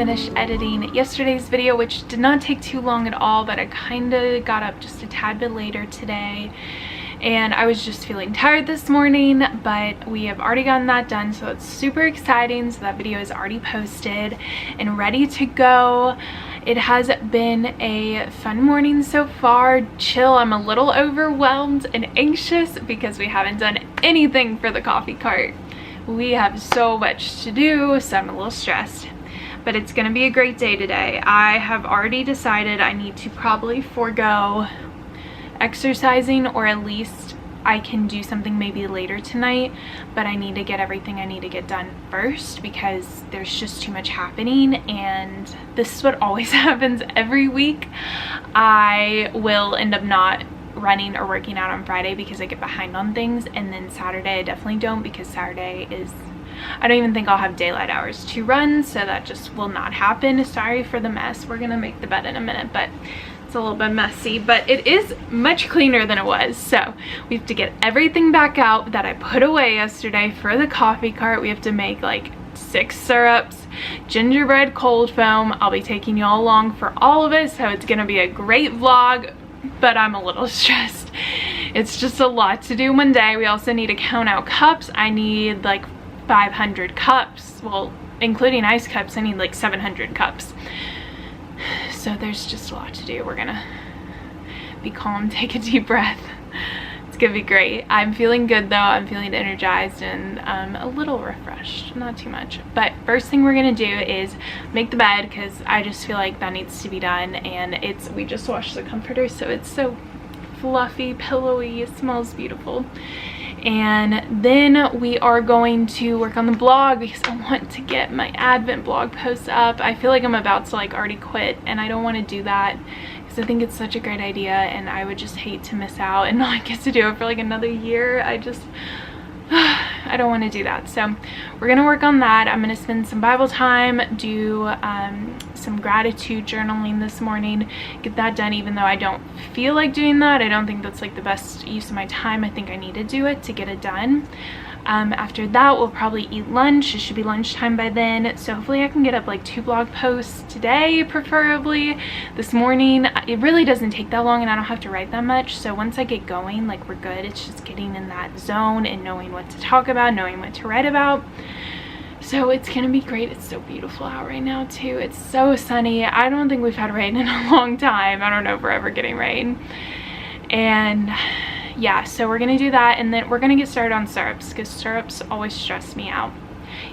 finished editing yesterday's video, which did not take too long at all, but I kind of got up just a tad bit later today. And I was just feeling tired this morning, but we have already gotten that done, so it's super exciting. So that video is already posted and ready to go. It has been a fun morning so far. Chill. I'm a little overwhelmed and anxious because we haven't done anything for the coffee cart. We have so much to do, so I'm a little stressed. But it's gonna be a great day today. I have already decided I need to probably forego exercising, or at least I can do something maybe later tonight, but I need to get everything I need to get done first because there's just too much happening. And this is what always happens every week. I will end up not running or working out on Friday because I get behind on things, and then Saturday I definitely don't, because Saturday is, I don't even think I'll have daylight hours to run, so that just will not happen. Sorry for the mess. We're gonna make the bed in a minute, but it's a little bit messy, but it is much cleaner than it was. So we have to get everything back out that I put away yesterday for the coffee cart. We have to make like 6 syrups, gingerbread cold foam. I'll be taking you all along for all of it, so it's gonna be a great vlog, but I'm a little stressed. It's just a lot to do one day. We also need to count out cups. I need like 500 cups. Well, including ice cups, I need like 700 cups. So there's just a lot to do. We're gonna be calm, take a deep breath. It's gonna be great. I'm feeling good though. I'm feeling energized and a little refreshed, not too much. But first thing we're gonna do is make the bed, because I just feel like that needs to be done. And we just washed the comforter, so it's so fluffy, pillowy, it smells beautiful. And then we are going to work on the blog because I want to get my Advent blog posts up. I feel like I'm about to like already quit, and I don't want to do that because I think it's such a great idea, and I would just hate to miss out and not get to do it for like another year. I don't want to do that. So we're gonna work on that. I'm gonna spend some Bible time, do some gratitude journaling this morning, get that done, even though I don't feel like doing that. I don't think that's like the best use of my time. I think I need to do it to get it done. After that, we'll probably eat lunch. It should be lunchtime by then, so hopefully I can get up like 2 blog posts today, preferably this morning. It really doesn't take that long, and I don't have to write that much, so once I get going, like, we're good. It's just getting in that zone and knowing what to talk about, knowing what to write about. So it's gonna be great. It's so beautiful out right now too. It's so sunny. I don't think we've had rain in a long time. I don't know if we're ever getting rain. And yeah, so we're gonna do that, and then we're gonna get started on syrups, because syrups always stress me out.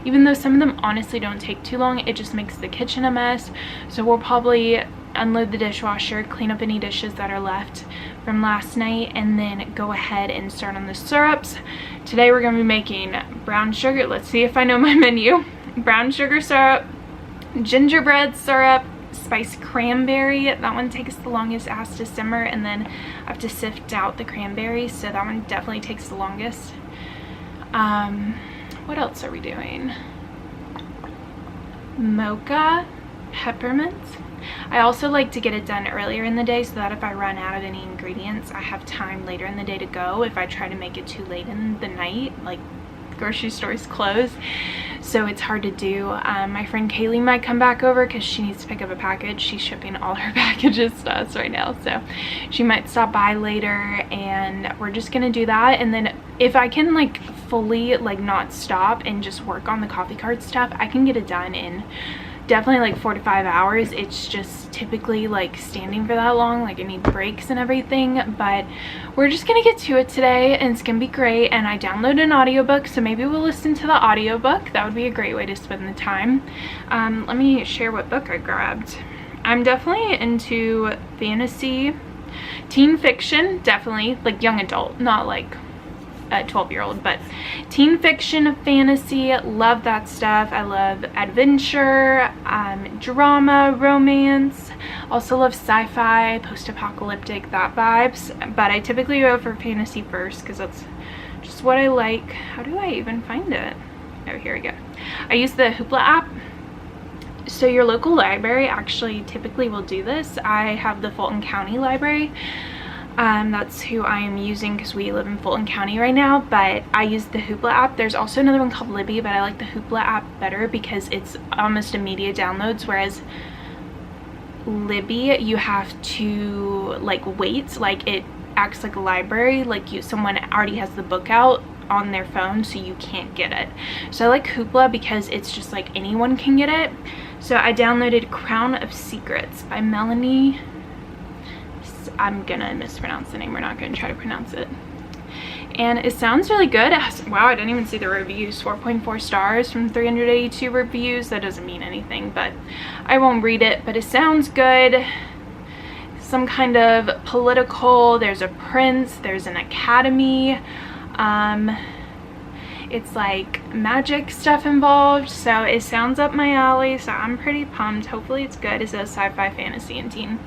Even though some of them honestly don't take too long, it just makes the kitchen a mess. So we'll probably unload the dishwasher, clean up any dishes that are left from last night, and then go ahead and start on the syrups. Today we're gonna be making brown sugar. Let's see if I know my menu. Brown sugar syrup, gingerbread syrup, spiced cranberry. That one takes the longest. It has to simmer, and then I have to sift out the cranberries, so that one definitely takes the longest. What else are we doing? Mocha, peppermint. I also like to get it done earlier in the day, so that if I run out of any ingredients, I have time later in the day to go. If I try to make it too late in the night, like grocery stores close, so it's hard to do. My friend Kaylee might come back over because she needs to pick up a package. She's shipping all her packages to us right now, so she might stop by later, and we're just gonna do that. And then if I can like fully like not stop and just work on the coffee cart stuff, I can get it done in definitely like 4 to 5 hours. It's just typically like standing for that long, like I need breaks and everything. But we're just gonna get to it today, and it's gonna be great. And I downloaded an audiobook, so maybe we'll listen to the audiobook. That would be a great way to spend the time. Let me share what book I grabbed. I'm definitely into fantasy, teen fiction, definitely like young adult, not like a 12-year-old, but teen fiction, fantasy, love that stuff. I love adventure, drama, romance, also love sci-fi, post-apocalyptic, that vibes, but I typically go for fantasy first because that's just what I like. How do I even find it? Oh, here we go. I use the Hoopla app. So your local library actually typically will do this. I have the Fulton County Library. That's who I am using because we live in Fulton County right now, but I use the Hoopla app. There's also another one called Libby, but I like the Hoopla app better because it's almost immediate downloads, whereas Libby you have to like wait, like it acts like a library, like someone already has the book out on their phone, so you can't get it. So I like Hoopla because it's just like anyone can get it. So I downloaded Crown of Secrets by Melanie. I'm gonna mispronounce the name, we're not gonna try to pronounce it. And it sounds really good. It has, wow, I didn't even see the reviews. 4.4 stars from 382 reviews. That doesn't mean anything, but I won't read it, but it sounds good. Some kind of political, there's a prince, there's an academy. It's like magic stuff involved, so it sounds up my alley, so I'm pretty pumped. Hopefully it's good. It says sci-fi, fantasy, and teen.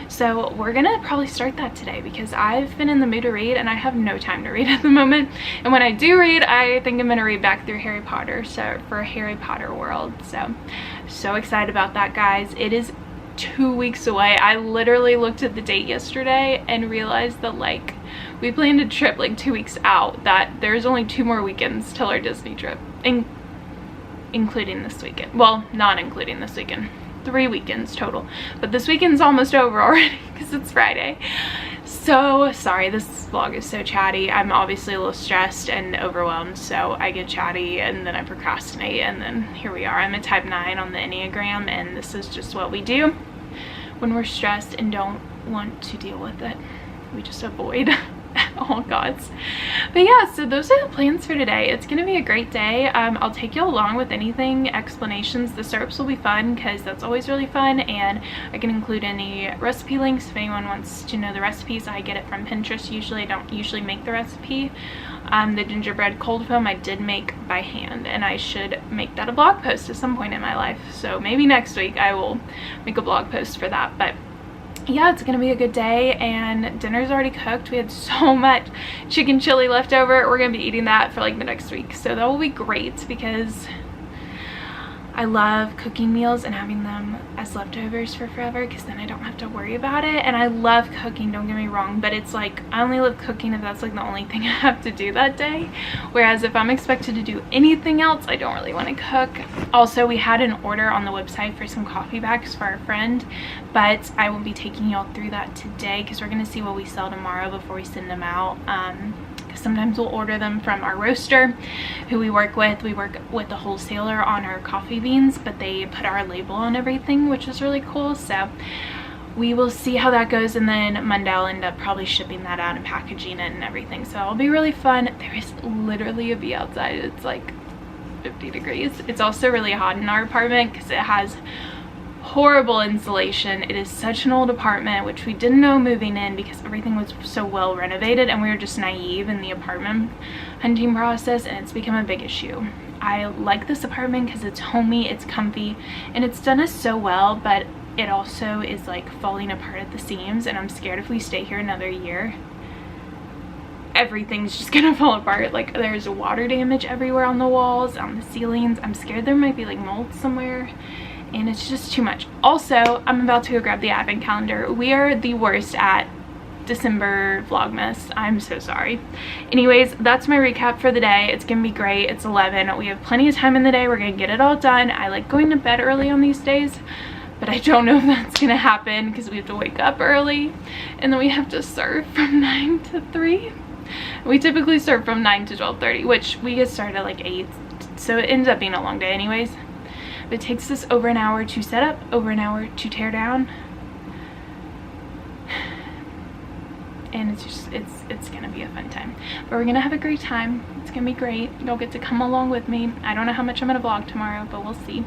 So we're gonna probably start that today because I've been in the mood to read and I have no time to read at the moment. And when I do read, I think I'm gonna read back through Harry Potter, so for Harry Potter World. So excited about that, guys. It is 2 weeks away. I literally looked at the date yesterday and realized that like we planned a trip like 2 weeks out, that there's only 2 more weekends till our Disney trip, including this weekend. Well, not including this weekend. 3 weekends total, but this weekend's almost over already because it's Friday. So sorry, this vlog is so chatty. I'm obviously a little stressed and overwhelmed, so I get chatty and then I procrastinate, and then here we are. I'm a type 9 on the Enneagram, and this is just what we do when we're stressed and don't want to deal with it. We just avoid at all costs. But yeah, so those are the plans for today. It's gonna be a great day. I'll take you along with anything explanations. The syrups will be fun because that's always really fun, and I can include any recipe links if anyone wants to know the recipes. I get it from Pinterest usually. I don't usually make the recipe. The gingerbread cold foam I did make by hand, and I should make that a blog post at some point in my life. So maybe next week I will make a blog post for that. But yeah, it's gonna be a good day, and dinner's already cooked. We had so much chicken chili left over. We're gonna be eating that for like the next week, so that will be great because I love cooking meals and having them as leftovers for forever, because then I don't have to worry about it. And I love cooking, don't get me wrong, but it's like I only love cooking if that's like the only thing I have to do that day, whereas if I'm expected to do anything else, I don't really want to cook. Also, we had an order on the website for some coffee bags for our friend, but I won't be taking y'all through that today because we're going to see what we sell tomorrow before we send them out. Sometimes we'll order them from our roaster who we work with. We work with a wholesaler on our coffee beans, but they put our label on everything, which is really cool. So we will see how that goes, and then Monday I'll end up probably shipping that out and packaging it and everything. So it'll be really fun. There is literally a bee outside. It's like 50 degrees. It's also really hot in our apartment because it has horrible insulation. It is such an old apartment, which we didn't know moving in because everything was so well renovated and we were just naive in the apartment hunting process, and it's become a big issue. I like this apartment because it's homey, it's comfy, and it's done us so well, but it also is like falling apart at the seams, and I'm scared if we stay here another year everything's just gonna fall apart. Like there's water damage everywhere on the walls, on the ceilings. I'm scared there might be like mold somewhere, and it's just too much. Also, I'm about to go grab the advent calendar. We are the worst at December Vlogmas. I'm so sorry. Anyways, that's my recap for the day. It's gonna be great. It's 11. We have plenty of time in the day. We're gonna get it all done. I like going to bed early on these days, but I don't know if that's gonna happen because we have to wake up early and then we have to serve from 9 to 3. We typically serve from 9 to 12:30, which we get started at like 8, so it ends up being a long day anyways. But it takes us over an hour to set up, over an hour to tear down, and it's just it's gonna be a fun time. But we're gonna have a great time. It's gonna be great. You'll get to come along with me. I don't know how much I'm gonna vlog tomorrow, but we'll see.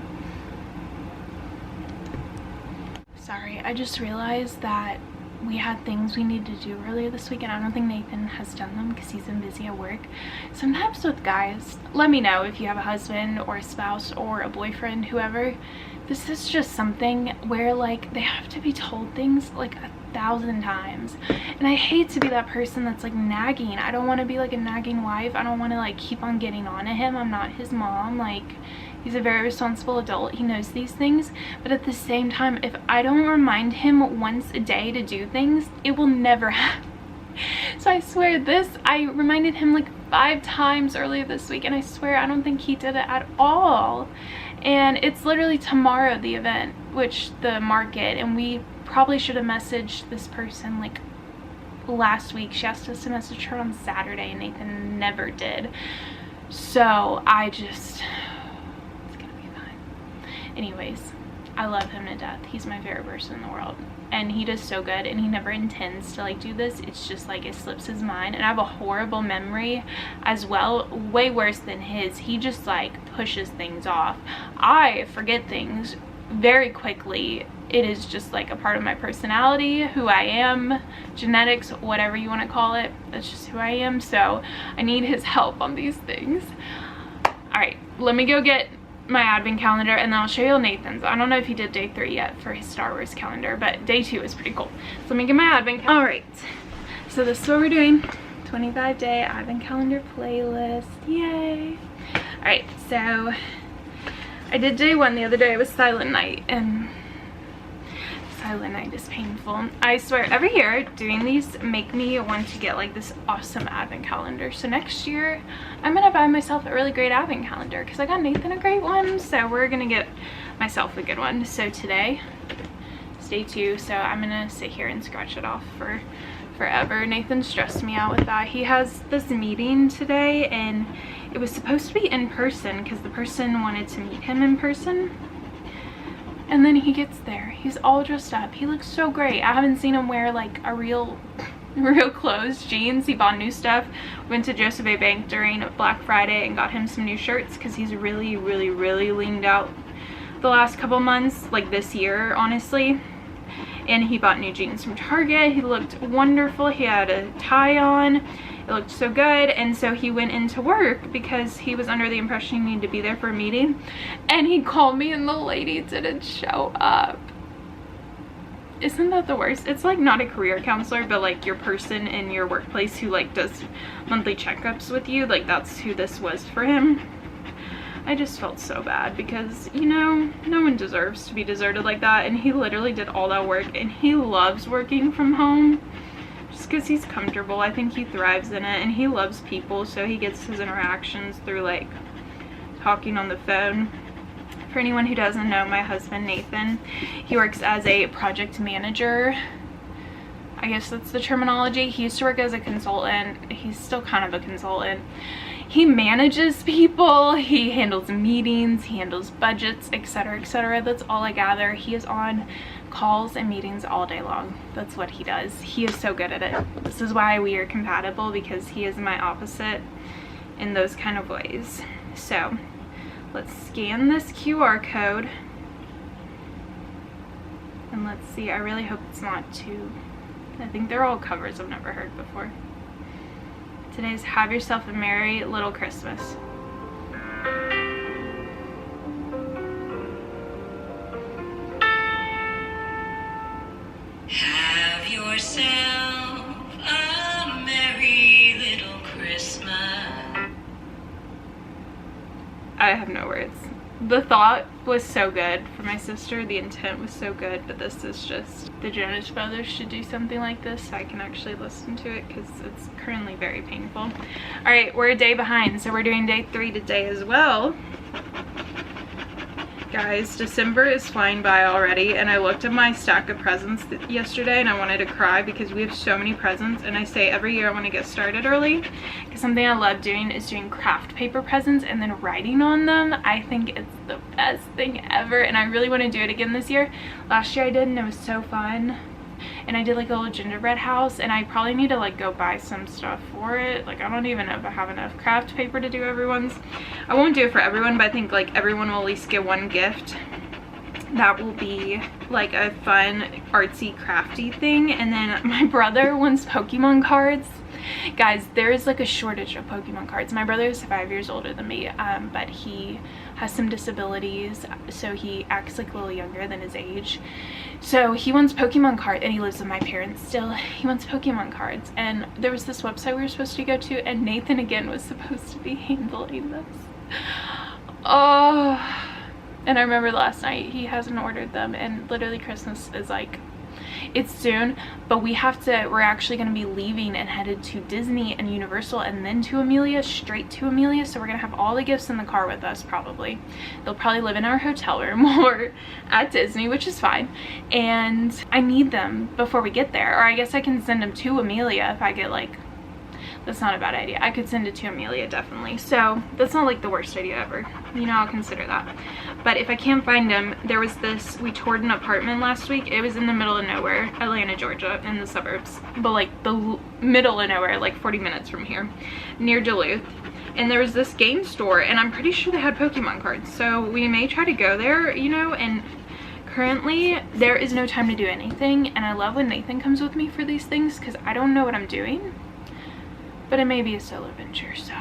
Sorry, I just realized that we had things we needed to do earlier this week, and I don't think Nathan has done them because he's been busy at work. Sometimes with guys, let me know if you have a husband or a spouse or a boyfriend, whoever, this is just something where like they have to be told things like 1,000 times, and I hate to be that person that's like nagging. I don't want to be like a nagging wife. I don't want to like keep on getting on to him. I'm not his mom. Like, he's a very responsible adult. He knows these things. But at the same time, if I don't remind him once a day to do things, it will never happen. So I swear I reminded him like 5 times earlier this week, and I swear I don't think he did it at all. And it's literally tomorrow, the event, which the market, and we probably should have messaged this person like last week. She asked us to message her on Saturday, and Nathan never did. So it's gonna be fine. Anyways, I love him to death. He's my favorite person in the world, and he does so good, and he never intends to like do this. It's just like it slips his mind, and I have a horrible memory as well, way worse than his. He just like pushes things off. I forget things very quickly. It is just like a part of my personality, who I am, genetics, whatever you want to call it. That's just who I am. So I need his help on these things. All right, let me go get my advent calendar, and then I'll show you Nathan's. I don't know if he did day 3 yet for his Star Wars calendar, but day 2 is pretty cool. So let me get my advent calendar. All right, so this is what we're doing. 25-day advent calendar playlist. Yay. All right, so I did day 1 the other day. It was Silent Night, and Silent Night is painful. I swear every year doing these make me want to get like this awesome advent calendar. So next year I'm gonna buy myself a really great advent calendar because I got Nathan a great one, so we're gonna get myself a good one. So today is day 2, so I'm gonna sit here and scratch it off for forever. Nathan stressed me out with that. He has this meeting today, and it was supposed to be in person because the person wanted to meet him in person. And then he gets there, he's all dressed up, he looks so great. I haven't seen him wear like a real clothes, jeans. He bought new stuff, went to Joseph A. Bank during Black Friday and got him some new shirts because he's really leaned out the last couple months, like this year honestly. And he bought new jeans from Target. He looked wonderful. He had a tie on. It looked so good. And so he went into work because he was under the impression he needed to be there for a meeting. And he called me and the lady didn't show up. Isn't that the worst? It's like not a career counselor, but like your person in your workplace who like does monthly checkups with you. Like that's who this was for him. I just felt so bad because, you know, no one deserves to be deserted like that. And he literally did all that work, and he loves working from home just because he's comfortable. I think he thrives in it, and he loves people, so he gets his interactions through like talking on the phone. For anyone who doesn't know, my husband Nathan, he works as a project manager. I guess that's the terminology. He used to work as a consultant. He's still kind of a consultant. He manages people, he handles meetings, he handles budgets, etc., etc. That's all I gather. He is on calls and meetings all day long. That's what he does. He is so good at it. This is why we are compatible, because he is my opposite in those kind of ways. So let's scan this QR code and let's see. I really hope it's not too, I think they're all covers I've never heard before. Today's Have Yourself a Merry Little Christmas. Have yourself a merry little Christmas. I have no words. The thought was so good for my sister, the intent was so good, but this is just, the Jonas Brothers should do something like this so I can actually listen to it because it's currently very painful. All right, we're a day behind, so we're doing day 3 today as well. Guys, December is flying by already, and I looked at my stack of presents yesterday and I wanted to cry because we have so many presents, and I say every year I want to get started early because something I love doing is doing craft paper presents and then writing on them. I think it's the best thing ever, and I really want to do it again this year. Last year I did, and it was so fun. And I did like a little gingerbread house, and I probably need to like go buy some stuff for it. Like I don't even know if I have enough craft paper to do everyone's. I won't do it for everyone, but I think like everyone will at least get one gift that will be like a fun artsy crafty thing. And then my brother wants Pokemon cards. Guys, there is like a shortage of Pokemon cards. My brother is 5 years older than me, but he has some disabilities, so he acts like a little younger than his age. So he wants Pokemon cards, and he lives with my parents still. He wants Pokemon cards, and there was this website we were supposed to go to, and Nathan again was supposed to be handling this. Oh, and I remember last night he hasn't ordered them, and literally Christmas is like, It's soon, but we're actually going to be leaving and headed to Disney and Universal and then to Amelia, straight to Amelia. So we're going to have all the gifts in the car with us probably. They'll probably live in our hotel room while we're at Disney, which is fine. And I need them before we get there. Or I guess I can send them to Amelia if I get like, that's not a bad idea. I could send it to Amelia, definitely. So that's not like the worst idea ever. You know, I'll consider that. But if I can't find them, there was this, we toured an apartment last week. It was in the middle of nowhere, Atlanta, Georgia, in the suburbs. But like the middle of nowhere, like 40 minutes from here, near Duluth. And there was this game store, and I'm pretty sure they had Pokemon cards. So we may try to go there, you know, and currently there is no time to do anything. And I love when Nathan comes with me for these things because I don't know what I'm doing. But it may be a solo venture, so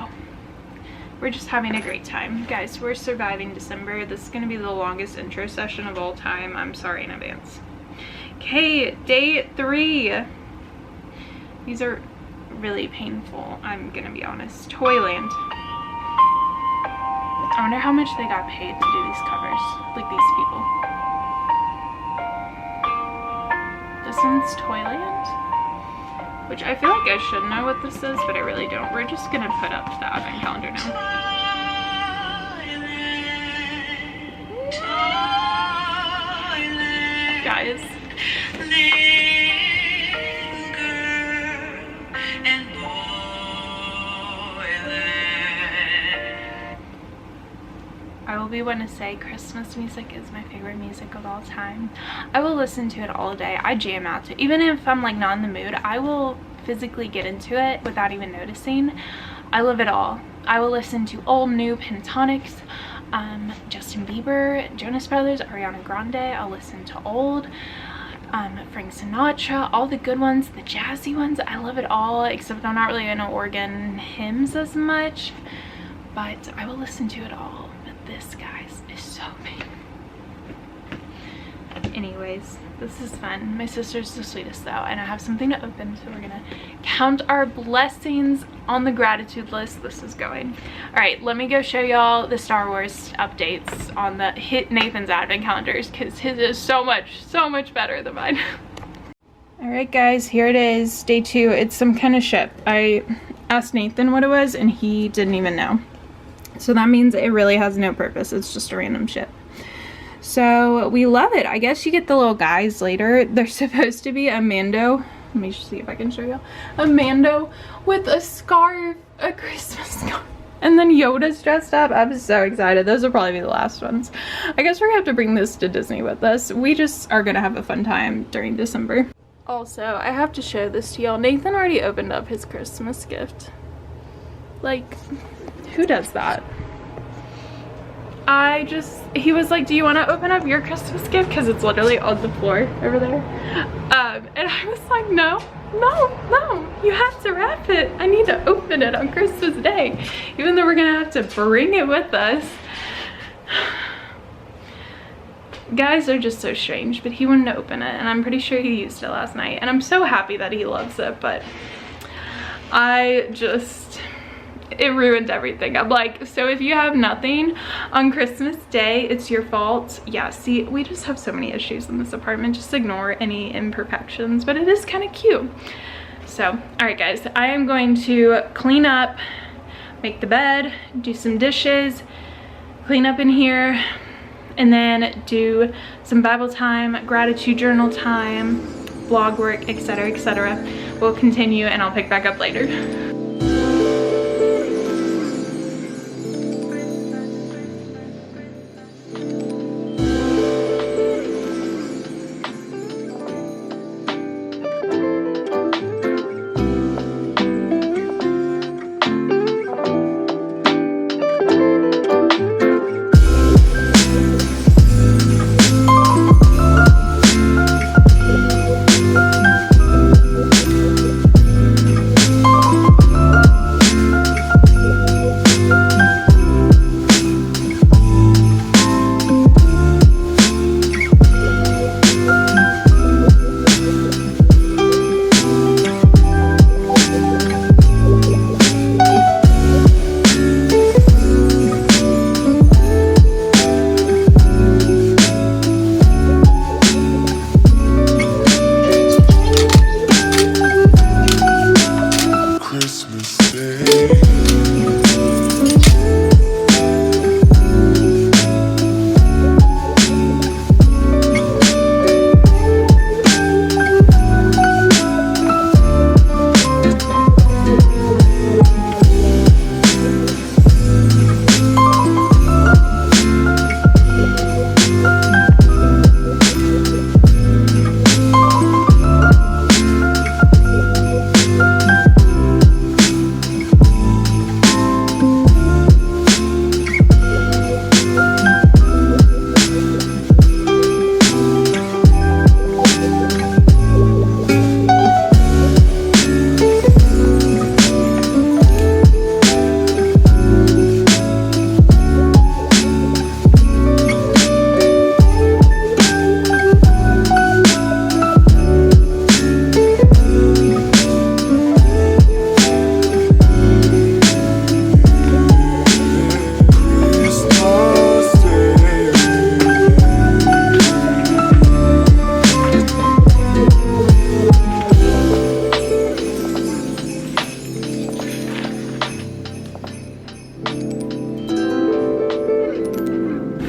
we're just having a great time. Guys, we're surviving December. This is going to be the longest intro session of all time. I'm sorry in advance. Okay, day 3. These are really painful, I'm going to be honest. Toyland. I wonder how much they got paid to do these covers, like these people. This one's Toyland. Which I feel like I should know what this is, but I really don't. We're just gonna put up the advent calendar now. Guys. I will be one to say Christmas music is my favorite music of all time. I will listen to it all day. I jam out to it. Even if I'm like not in the mood, I will physically get into it without even noticing. I love it all. I will listen to old, new pentatonics, Justin Bieber, Jonas Brothers, Ariana Grande. I'll listen to old, Frank Sinatra, all the good ones, the jazzy ones. I love it all, except I'm not really into organ hymns as much, but I will listen to it all. This, guys, is so big. Anyways, this is fun. My sister's the sweetest though, and I have something to open, so we're gonna count our blessings on the gratitude list. This is going. All right, let me go show y'all the Star Wars updates on the Nathan's advent calendars, because his is so much better than mine. All right, guys, here it is, day 2. It's some kind of ship. I asked Nathan what it was, and he didn't even know. So that means it really has no purpose. It's just a random ship. So we love it. I guess you get the little guys later. They're supposed to be a Mando. Let me see if I can show you. A Mando with a scarf, a Christmas scarf. And then Yoda's dressed up. I'm so excited. Those will probably be the last ones. I guess we're gonna have to bring this to Disney with us. We just are gonna have a fun time during December. Also, I have to show this to y'all. Nathan already opened up his Christmas gift. Like, who does that? He was like, do you want to open up your Christmas gift? Because it's literally on the floor over there. And I was like, no, you have to wrap it. I need to open it on Christmas Day. Even though we're going to have to bring it with us. Guys are just so strange, but he wanted to open it. And I'm pretty sure he used it last night. And I'm so happy that he loves it, but it ruined everything. I'm like, so if you have nothing on Christmas Day, it's your fault. Yeah, see, we just have so many issues in this apartment. Just ignore any imperfections, but it is kind of cute. So, all right, guys, I am going to clean up, make the bed, do some dishes, clean up in here, and then do some Bible time, gratitude journal time, vlog work, etc., etc. We'll continue, and I'll pick back up later.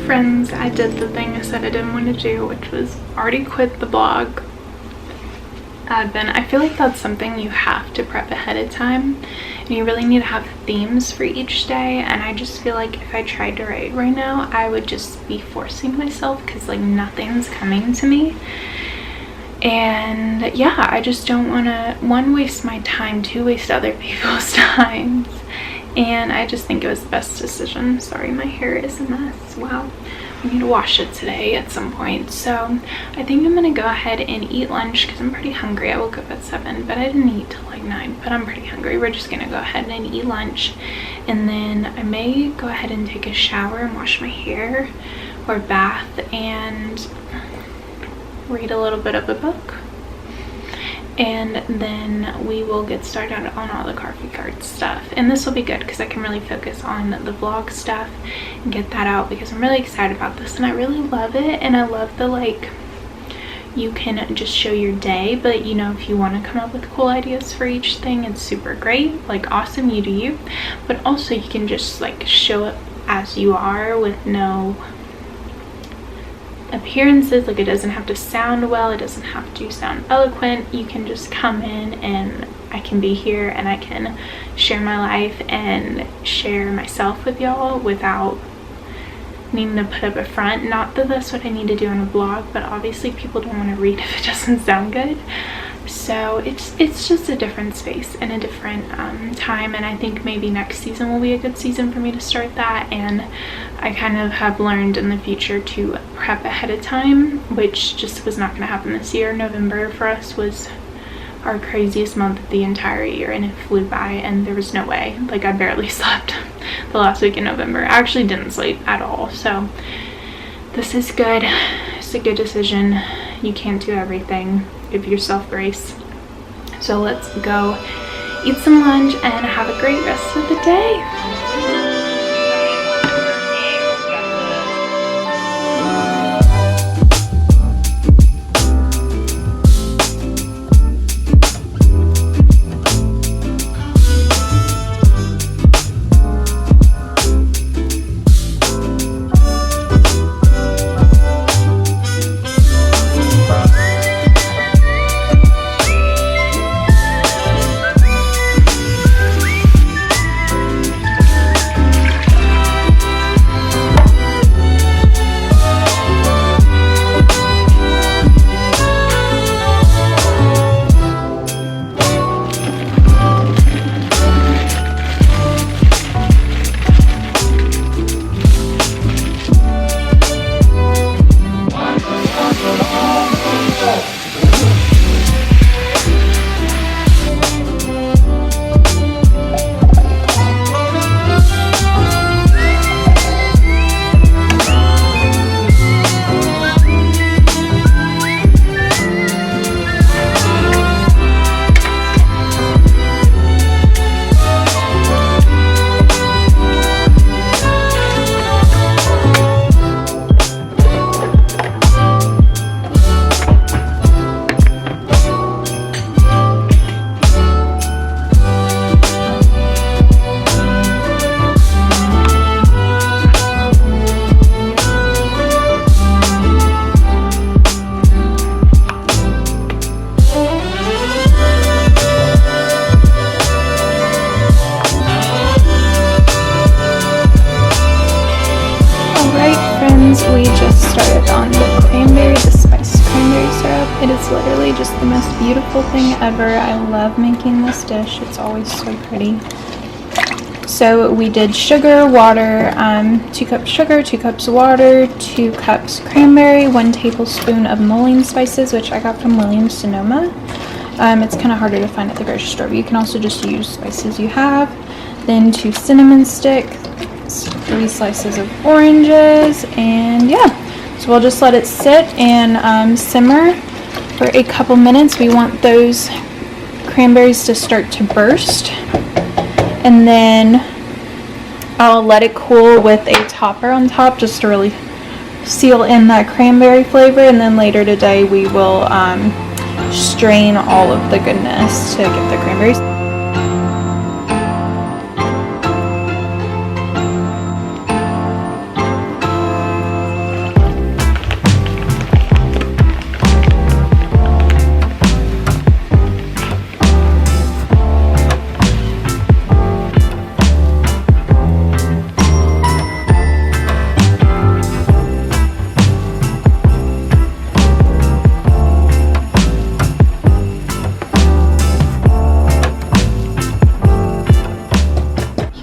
Friends, I did the thing I said I didn't want to do, which was already quit the blog advent. I feel like that's something you have to prep ahead of time, and you really need to have themes for each day. And I just feel like if I tried to write right now, I would just be forcing myself because like nothing's coming to me. And yeah, I just don't want to, one, waste my time, two, waste other people's times. And I just think it was the best decision. Sorry, my hair is a mess. Wow. I need to wash it today at some point. So I think I'm gonna go ahead and eat lunch because I'm pretty hungry. I woke up at 7, but I didn't eat till like 9, but I'm pretty hungry. We're just gonna go ahead and eat lunch, and then I may go ahead and take a shower and wash my hair or bath and read a little bit of a book. And then we will get started on all the coffee card stuff. And this will be good because I can really focus on the vlog stuff and get that out, because I'm really excited about this and I really love it. And I love the, like, you can just show your day, but you know, if you want to come up with cool ideas for each thing, it's super great. Like, awesome, you do you. But also you can just like show up as you are with no appearances. Like, it doesn't have to sound well, it doesn't have to sound eloquent. You can just come in and I can be here and I can share my life and share myself with y'all without needing to put up a front. Not that that's what I need to do on a vlog, but obviously people don't want to read if it doesn't sound good. So it's just a different space and a different time, and I think maybe next season will be a good season for me to start that. And I kind of have learned in the future to prep ahead of time, which just was not going to happen this year. November for us was our craziest month of the entire year, and it flew by, and there was no way. Like, I barely slept the last week in November. I actually didn't sleep at all. So this is good. It's a good decision. You can't do everything. Give yourself grace. So let's go eat some lunch and have a great rest of the day. on the cranberry, the spiced cranberry syrup. It is literally just the most beautiful thing ever. I love making this dish. It's always so pretty. So we did sugar, water, 2 cups sugar, 2 cups water, 2 cups cranberry, 1 tablespoon of mulling spices, which I got from Williams Sonoma. It's kind of harder to find at the grocery store, but you can also just use spices you have. Then 2 cinnamon sticks, 3 slices of oranges, and yeah. So we'll just let it sit and simmer for a couple minutes. We want those cranberries to start to burst. And then I'll let it cool with a topper on top just to really seal in that cranberry flavor. And then later today we will strain all of the goodness to get the cranberries.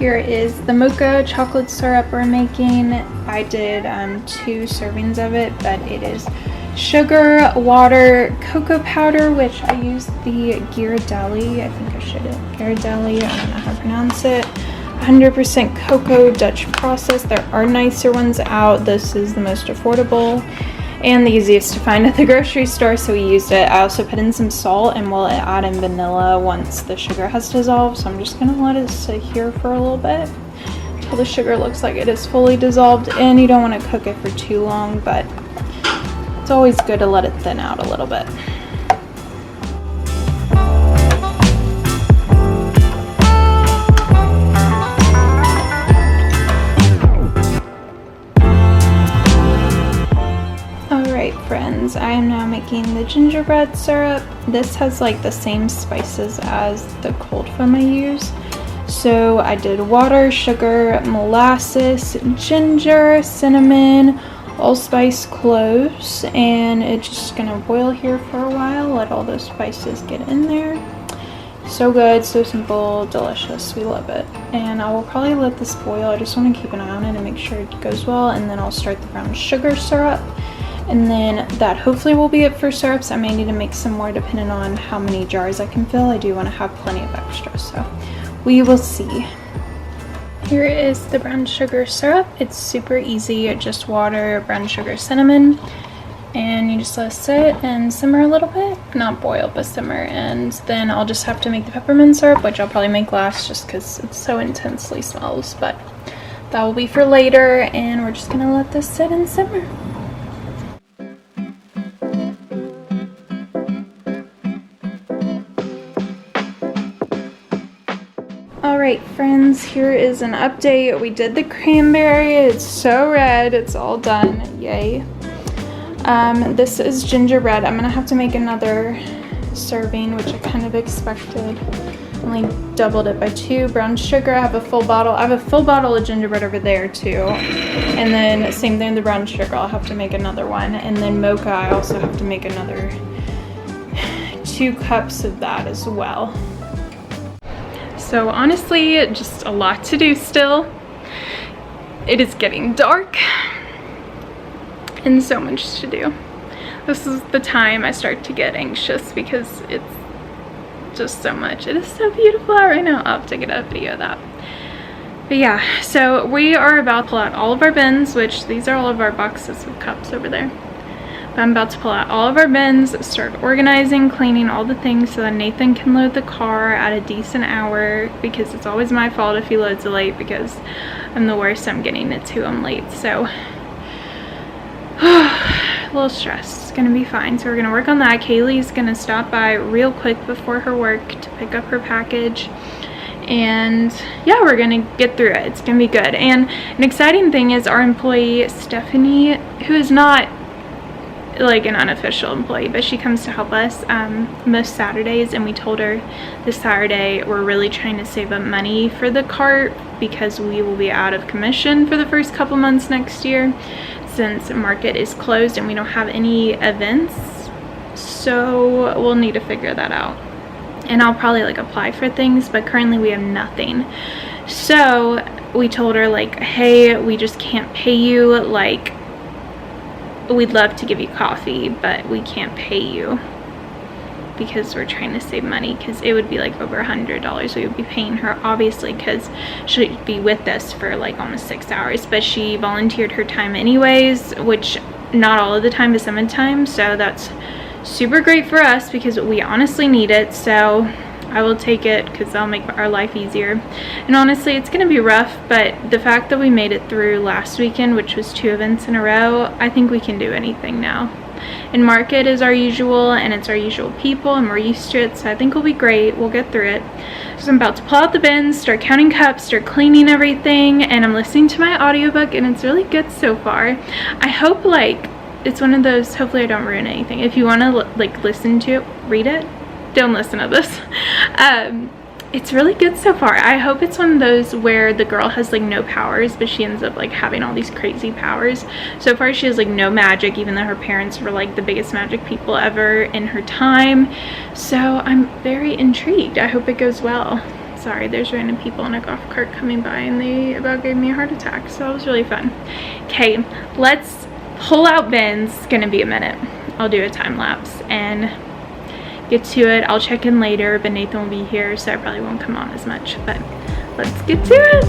Here is the mocha chocolate syrup we're making. I did 2 servings of it, but it is sugar, water, cocoa powder, which I used the Ghirardelli, I think I should have, Ghirardelli, I don't know how to pronounce it. 100% cocoa, Dutch process. There are nicer ones out. This is the most affordable and the easiest to find at the grocery store, so we used it. I also put in some salt, and we'll add in vanilla once the sugar has dissolved. So I'm just gonna let it sit here for a little bit until the sugar looks like it is fully dissolved in. You don't want to cook it for too long, but it's always good to let it thin out a little bit. Friends, I am now making the gingerbread syrup. This has like the same spices as the cold foam I use. So I did water, sugar, molasses, ginger, cinnamon, allspice, cloves, and it's just gonna boil here for a while. Let all those spices get in there. So good, so simple, delicious. We love it. And I will probably let this boil. I just want to keep an eye on it and make sure it goes well, and then I'll start the brown sugar syrup. And then that hopefully will be it for syrups. I may need to make some more depending on how many jars I can fill. I do want to have plenty of extra, so we will see. Here is the brown sugar syrup. It's super easy, just water, brown sugar, cinnamon, and you just let it sit and simmer a little bit. Not boil, but simmer. And then I'll just have to make the peppermint syrup, which I'll probably make last just because it so intensely smells, but that will be for later. And we're just gonna let this sit and simmer. Alright friends, here is an update. We did the cranberry. It's so red. It's all done. Yay. This is gingerbread. I'm gonna have to make another serving, which I kind of expected. Only doubled it by 2. Brown sugar. I have a full bottle. I have a full bottle of gingerbread over there too. And then same thing, the brown sugar. I'll have to make another one. And then mocha, I also have to make another 2 cups of that as well. So honestly, just a lot to do still. It is getting dark and so much to do. This is the time I start to get anxious because it's just so much. It is so beautiful out right now. I'll have to get a video of that. But yeah, so we are about to pull out all of our bins, which these are all of our boxes of cups over there. But I'm about to pull out all of our bins, start organizing, cleaning all the things so that Nathan can load the car at a decent hour, because it's always my fault if he loads it late because I'm the worst. I'm getting it to him late. So a little stressed. It's gonna be fine. So we're gonna work on that. Kaylee's gonna stop by real quick before her work to pick up her package. And yeah, we're gonna get through it. It's gonna be good. And an exciting thing is our employee Stephanie, who is not like an unofficial employee, but she comes to help us most Saturdays, and we told her this Saturday we're really trying to save up money for the cart because we will be out of commission for the first couple months next year since market is closed and we don't have any events. So we'll need to figure that out. And I'll probably like apply for things, but currently we have nothing. So we told her like, hey, we just can't pay you. Like, we'd love to give you coffee, but we can't pay you because we're trying to save money, because it would be like over $100 we would be paying her, obviously, because she'd be with us for like almost 6 hours, but she volunteered her time anyways, which not all of the time, but some of the time. So that's super great for us because we honestly need it. So I will take it because that'll make our life easier. And honestly, it's gonna be rough, but the fact that we made it through last weekend, which was 2 events in a row, I think we can do anything now. And market is our usual, and it's our usual people, and we're used to it, so I think we'll be great. We'll get through it. So I'm about to pull out the bins, start counting cups, start cleaning everything, and I'm listening to my audiobook, and it's really good so far. I hope like it's one of those, hopefully I don't ruin anything. If you want to like listen to it, read it, don't listen to this. It's really good so far. I hope it's one of those where the girl has like no powers, but she ends up like having all these crazy powers. So far she has like no magic, even though her parents were like the biggest magic people ever in her time. So I'm very intrigued. I hope it goes well. Sorry, there's random people in a golf cart coming by and they about gave me a heart attack, so it was really fun. Okay, let's pull out bins. It's gonna be a minute. I'll do a time lapse and get to it. I'll check in later, but Nathan will be here, so I probably won't come on as much, but let's get to it.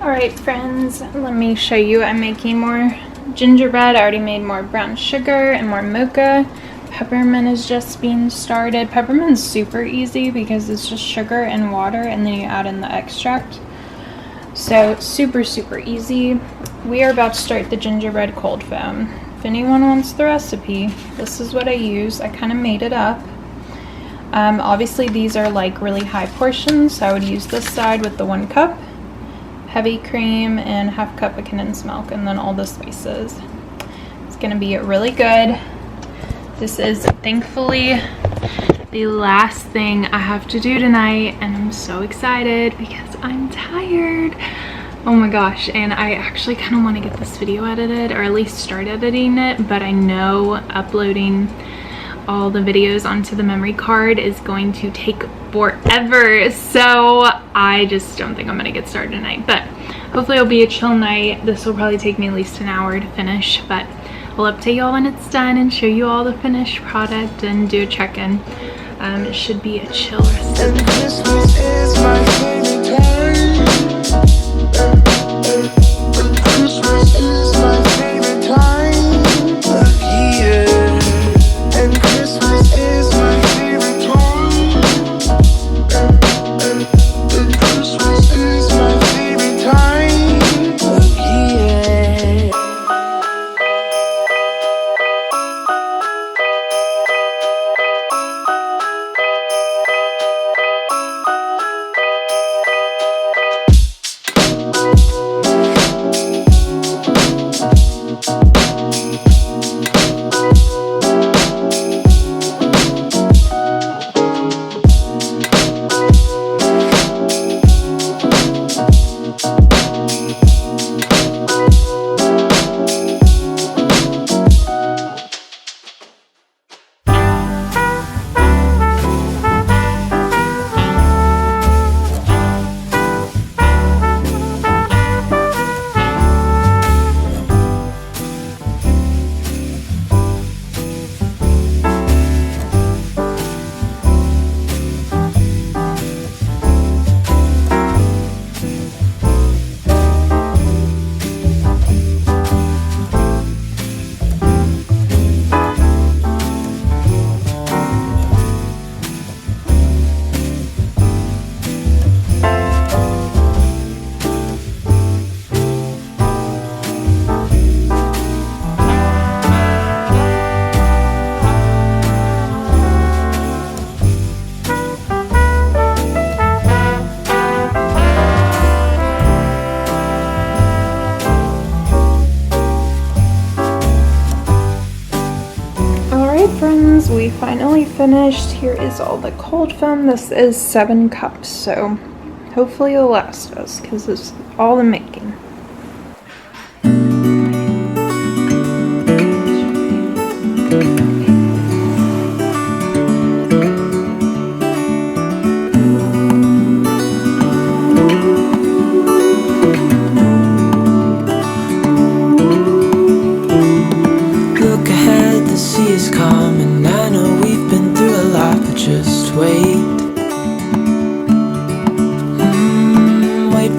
Alright friends, let me show you. I'm making more gingerbread. I already made more brown sugar and more mocha. Peppermint is just being started. Peppermint's super easy because it's just sugar and water and then you add in the extract. So super easy. We are about to start the gingerbread cold foam. If anyone wants the recipe, this is what I use. I kind of made it up. Obviously these are like really high portions, so I would use this side with the 1 cup, heavy cream, and ½ cup of condensed milk, and then all the spices. It's gonna be really good. This is thankfully the last thing I have to do tonight, and I'm so excited because I'm tired. Oh my gosh, and I actually kind of want to get this video edited, or at least start editing it, but I know uploading all the videos onto the memory card is going to take forever, so I just don't think I'm gonna get started tonight. But hopefully it'll be a chill night. This will probably take me at least an hour to finish, but I'll update y'all when it's done and show you all the finished product and do a check-in. It should be a chill rest of the day. Christmas is my favorite time. Christmas is my favorite time of year. And Christmas is my favorite time. And Christmas is my favorite time of year. Friends, we finally finished. Here is all the cold foam. This is 7 cups, so hopefully it'll last us because it's all the making.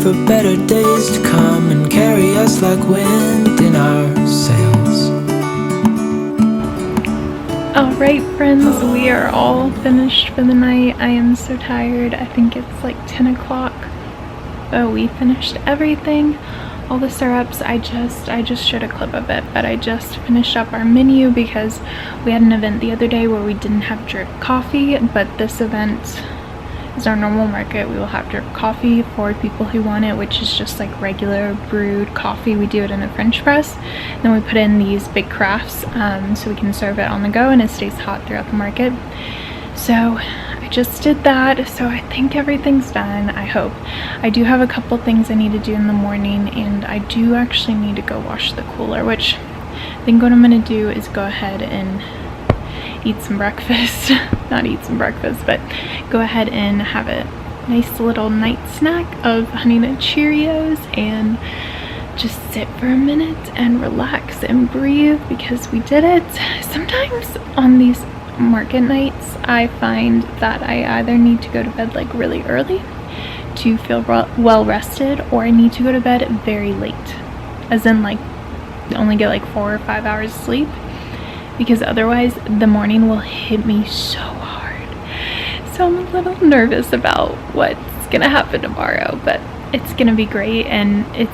For better days to come and carry us like wind in our sails. Alright friends, we are all finished for the night. I am so tired. I think it's like 10 o'clock. Oh, we finished everything. All the syrups, I just showed a clip of it, but I just finished up our menu because we had an event the other day where we didn't have drip coffee, but this event is our normal market. We will have drip coffee for people who want it, which is just like regular brewed coffee. We do it in a French press, and then we put in these big crafts so we can serve it on the go and it stays hot throughout the market. So I just did that, so I think everything's done, I hope. I do have a couple things I need to do in the morning, and I do actually need to go wash the cooler, which I think what I'm gonna do is go ahead and eat some breakfast. Not eat some breakfast, but go ahead and have a nice little night snack of Honey Nut Cheerios and just sit for a minute and relax and breathe because we did it. Sometimes on these market nights I find that I either need to go to bed like really early to feel well rested, or I need to go to bed very late, as in like only get like 4 or 5 hours of sleep, because otherwise the morning will hit me so hard. So I'm a little nervous about what's gonna happen tomorrow, but it's gonna be great. And it's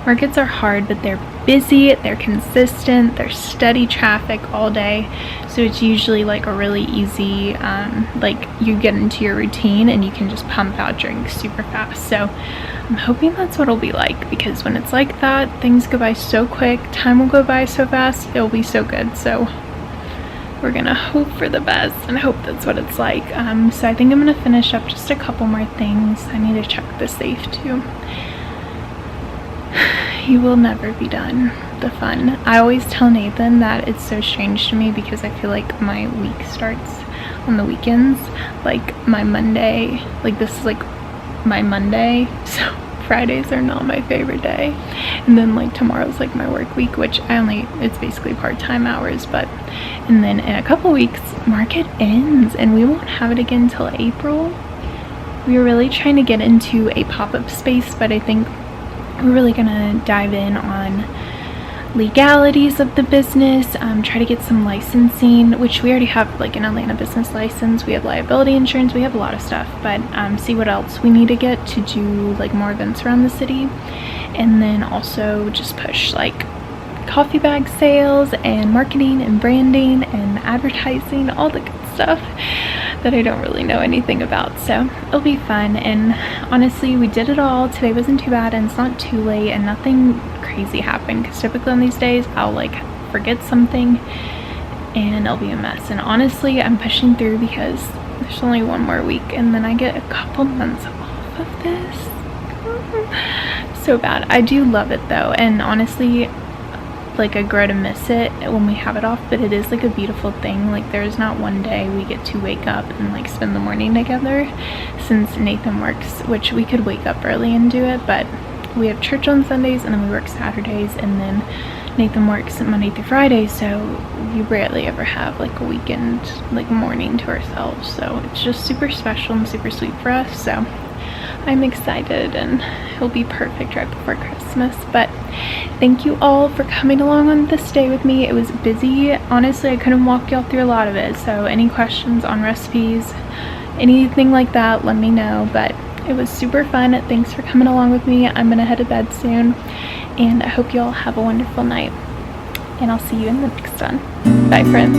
Markets are hard, but they're busy, they're consistent, there's steady traffic all day, so it's usually like a really easy, like you get into your routine and you can just pump out drinks super fast. So I'm hoping that's what it'll be like, because when it's like that, things go by so quick, time will go by so fast, it'll be so good. So we're gonna hope for the best and hope that's what it's like. So I think I'm gonna finish up just a couple more things. I need to check the safe too. You will never be done, the fun. I always tell Nathan that it's so strange to me because I feel like my week starts on the weekends. Like my Monday, like this is like my Monday, so Fridays are not my favorite day. And then like tomorrow's like my work week, which it's basically part-time hours, but and then in a couple weeks market ends and we won't have it again until April. We were really trying to get into a pop-up space, but I think we're really gonna dive in on legalities of the business, try to get some licensing, which we already have like an Atlanta business license, we have liability insurance, we have a lot of stuff, but see what else we need to get to do like more events around the city. And then also just push like coffee bag sales and marketing and branding and advertising, all the good stuff that I don't really know anything about. So it'll be fun, and honestly we did it all. Today wasn't too bad and it's not too late and nothing crazy happened, because typically on these days I'll like forget something and it'll be a mess. And honestly I'm pushing through because there's only one more week and then I get a couple months off of this. So bad. I do love it though, and honestly like I grow to miss it when we have it off, but it is like a beautiful thing. Like there's not one day we get to wake up and like spend the morning together, since Nathan works, which we could wake up early and do it, but we have church on Sundays and then we work Saturdays, and then Nathan works Monday through Friday, so we rarely ever have like a weekend like morning to ourselves. So it's just super special and super sweet for us. So I'm excited and it'll be perfect right before Christmas. But thank you all for coming along on this day with me. It was busy. Honestly, I couldn't walk y'all through a lot of it. So any questions on recipes, anything like that, let me know. But it was super fun. Thanks for coming along with me. I'm gonna head to bed soon, and I hope you all have a wonderful night. And I'll see you in the next one. Bye, friends.